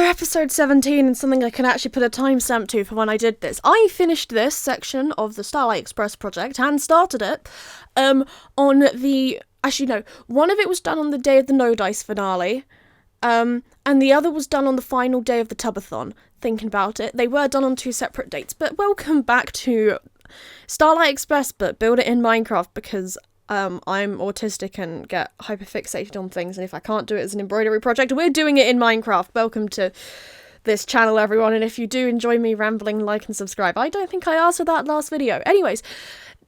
episode 17 and something I can actually put a timestamp to for when I did this. I finished this section of the Starlight Express project and started it on the... Actually, no. One of it was done on the day of the No Dice finale, and the other was done on the final day of the Tubathon. Thinking about it, they were done on 2 separate dates, but welcome back to Starlight Express, but build it in Minecraft, because I'm autistic and get hyperfixated on things, and if I can't do it as an embroidery project, we're doing it in Minecraft. Welcome to this channel, everyone, and if you do enjoy me rambling, like and subscribe. I don't think I asked for that last video. Anyways,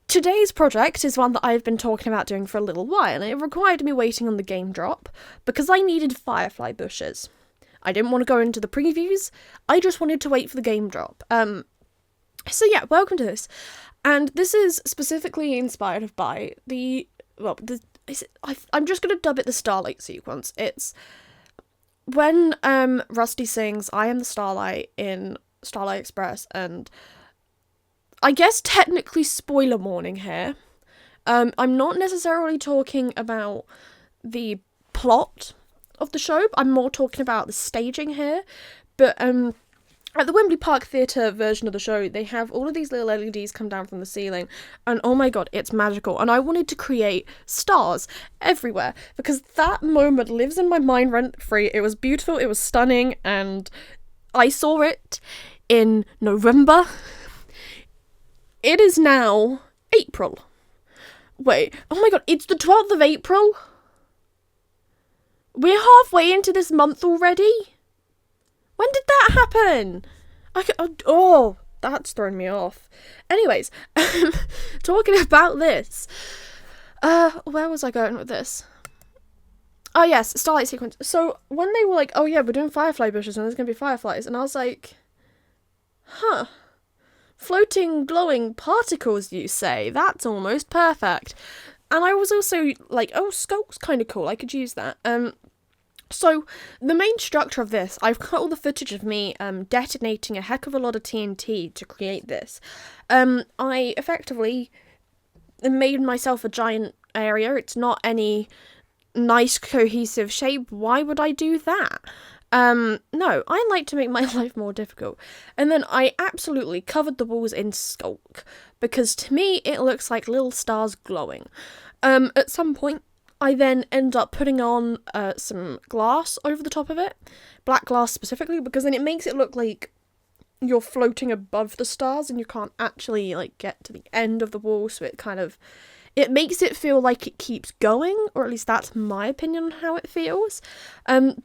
today's project is one that I've been talking about doing for a little while, and it required me waiting on the game drop, because I needed firefly bushes. I didn't want to go into the previews, I just wanted to wait for the game drop. So yeah, welcome to this. And this is specifically inspired by I'm just going to dub it the Starlight sequence. It's when Rusty sings I Am the Starlight in Starlight Express, and I guess technically spoiler warning here. I'm not necessarily talking about the plot of the show, I'm more talking about the staging here, but at the Wembley Park Theatre version of the show, they have all of these little LEDs come down from the ceiling, and oh my god, it's magical, and I wanted to create stars everywhere, because that moment lives in my mind rent-free. It was beautiful, it was stunning, and I saw it in November. It is now April. Wait, oh my god, it's the 12th of April? We're halfway into this month already? When did that happen? Oh, that's thrown me off. Anyways, talking about this. Where was I going with this? Oh yes, Starlight sequence. So when they were like, oh yeah, we're doing firefly bushes and there's going to be fireflies. And I was like, huh. Floating, glowing particles, you say? That's almost perfect. And I was also like, oh, Skulk's kind of cool. I could use that. So, the main structure of this, I've cut all the footage of me detonating a heck of a lot of TNT to create this. I effectively made myself a giant area. It's not any nice cohesive shape. Why would I do that? No, I like to make my life more difficult. And then I absolutely covered the walls in Skulk, because to me it looks like little stars glowing. At some point, I then end up putting on some glass over the top of it. Black glass specifically, because then it makes it look like you're floating above the stars and you can't actually like get to the end of the wall, so it makes it feel like it keeps going, or at least that's my opinion on how it feels. And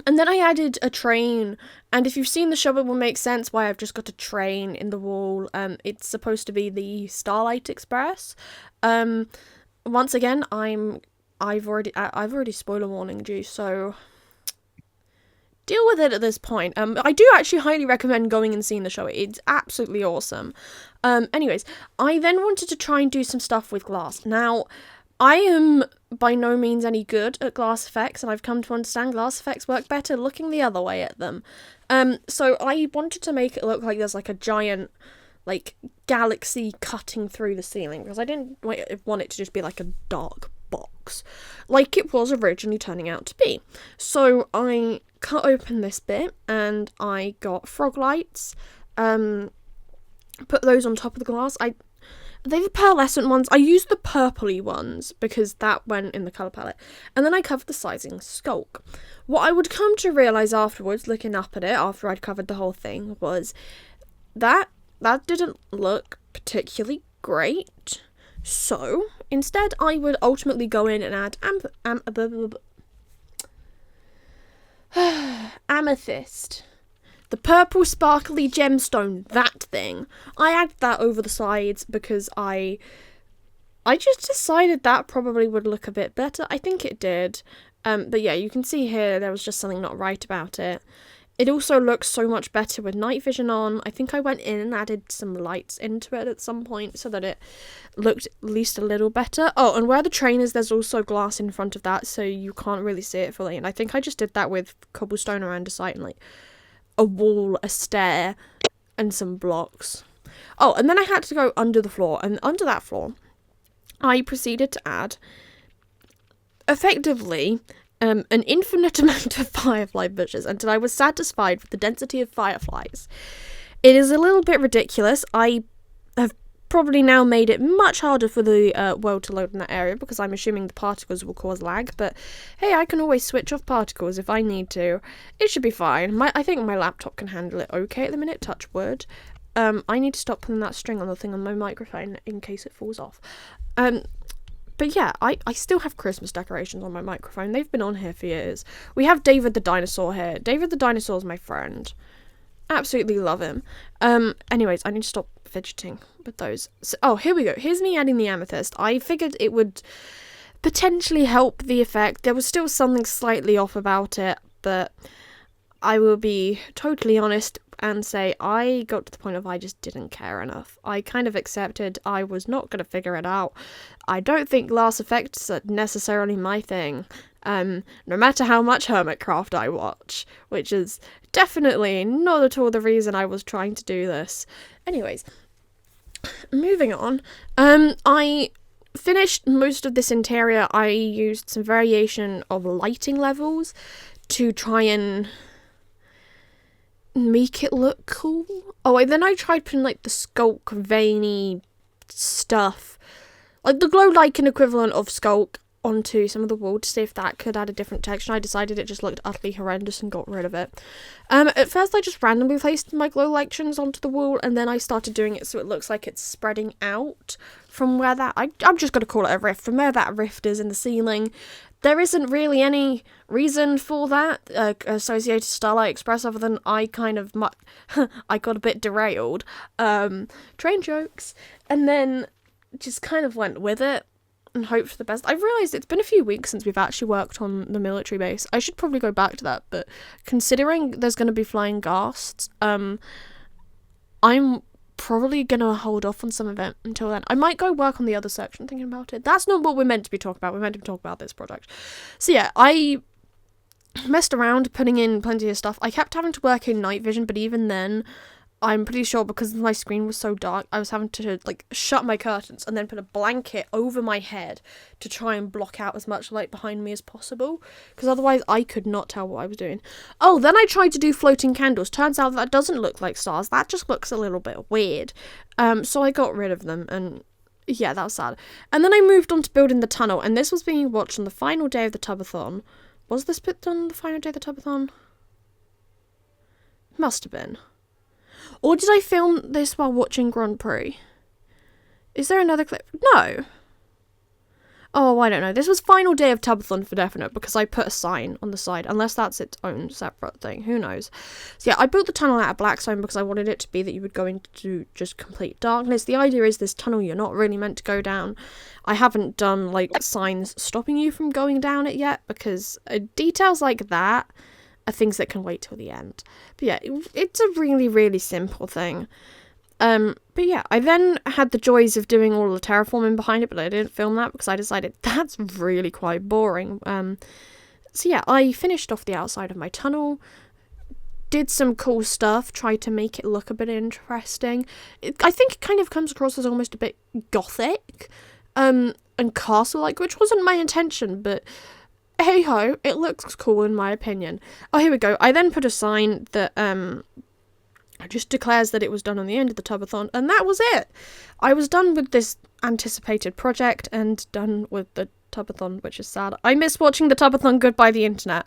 then I added a train, and if you've seen the show, it will make sense why I've just got a train in the wall. It's supposed to be the Starlight Express. Once again, I've already spoiler warned you, so deal with it at this point. I do actually highly recommend going and seeing the show. It's absolutely awesome. Anyways, I then wanted to try and do some stuff with glass. Now, I am by no means any good at glass effects, and I've come to understand glass effects work better looking the other way at them. So I wanted to make it look like there's like a giant galaxy cutting through the ceiling, because I didn't want it to just be like a dark box like it was originally turning out to be. So I cut open this bit and I got frog lights, put those on top of the glass. They're the pearlescent ones. I used the purpley ones because that went in the colour palette. And then I covered the sizing Skulk. What I would come to realise afterwards, looking up at it after I'd covered the whole thing, was that didn't look particularly great. So, instead I would ultimately go in and add amethyst. The purple sparkly gemstone, that thing. I added that over the sides because I just decided that probably would look a bit better. I think it did. But yeah, you can see here there was just something not right about it. It also looks so much better with night vision on. I think I went in and added some lights into it at some point so that it looked at least a little better. Oh, and where the train is, there's also glass in front of that, so you can't really see it fully. And I think I just did that with cobblestone around a site and a wall, a stair, and some blocks. Oh, and then I had to go under the floor, and under that floor, I proceeded to add, effectively, an infinite amount of firefly bushes until I was satisfied with the density of fireflies. It is a little bit ridiculous. I have probably now made it much harder for the world to load in that area because I'm assuming the particles will cause lag, but hey, I can always switch off particles if I need to. It should be fine. I think my laptop can handle it okay at the minute, touch wood. I need to stop pulling that string on the thing on my microphone in case it falls off. But yeah, I still have Christmas decorations on my microphone. They've been on here for years. We have David the dinosaur here. David the dinosaur is my friend. Absolutely love him. Anyways, I need to stop fidgeting with those. So, here we go. Here's me adding the amethyst. I figured it would potentially help the effect. There was still something slightly off about it, but I will be totally honest and say I got to the point of I just didn't care enough. I kind of accepted I was not going to figure it out. I don't think glass effects are necessarily my thing. No matter how much Hermitcraft I watch, which is definitely not at all the reason I was trying to do this. Anyways, moving on. I finished most of this interior. I used some variation of lighting levels to try and make it look cool. And then I tried putting like the skulk veiny stuff, like the glow lichen equivalent of skulk, onto some of the wall to see if that could add a different texture. I decided it just looked utterly horrendous and got rid of it. At first I just randomly placed my glow lichens onto the wall, and then I started doing it so it looks like it's spreading out from where that, I'm just going to call it a rift, from where that rift is in the ceiling. There isn't really any reason for that associated to Starlight Express other than I kind of, I got a bit derailed. Train jokes. And then just kind of went with it and hoped for the best. I realised it's been a few weeks since we've actually worked on the military base. I should probably go back to that, but considering there's going to be flying ghasts, I'm probably going to hold off on some of it until then. I might go work on the other section thinking about it. That's not what we're meant to be talking about. We're meant to be talking about this project. So yeah, I messed around putting in plenty of stuff. I kept having to work in night vision, but even then, I'm pretty sure because my screen was so dark, I was having to like shut my curtains and then put a blanket over my head to try and block out as much light behind me as possible, because otherwise I could not tell what I was doing. Then I tried to do floating candles. Turns out that doesn't look like stars. That just looks a little bit weird. So I got rid of them, and yeah, that was sad. And then I moved on to building the tunnel, and this was being watched on the final day of the tubathon. Was this bit done on the final day of the tubathon? Must have been. Or did I film this while watching Grand Prix? Is there another clip? No. I don't know. This was final day of Tubathon for definite because I put a sign on the side, unless that's its own separate thing. Who knows? So yeah, I built the tunnel out of blackstone because I wanted it to be that you would go into just complete darkness. The idea is this tunnel you're not really meant to go down. I haven't done like signs stopping you from going down it yet because details like that are things that can wait till the end. But yeah, it's a really, really simple thing. But yeah, I then had the joys of doing all the terraforming behind it, but I didn't film that because I decided that's really quite boring. So yeah, I finished off the outside of my tunnel, did some cool stuff, tried to make it look a bit interesting. I think it kind of comes across as almost a bit gothic, and castle-like, which wasn't my intention, but hey ho, it looks cool in my opinion. Here we go. I then put a sign that just declares that it was done on the end of the tubathon, and that was it. I was done with this anticipated project and done with the tubathon, which is sad. I miss watching the tubathon. Goodbye the internet.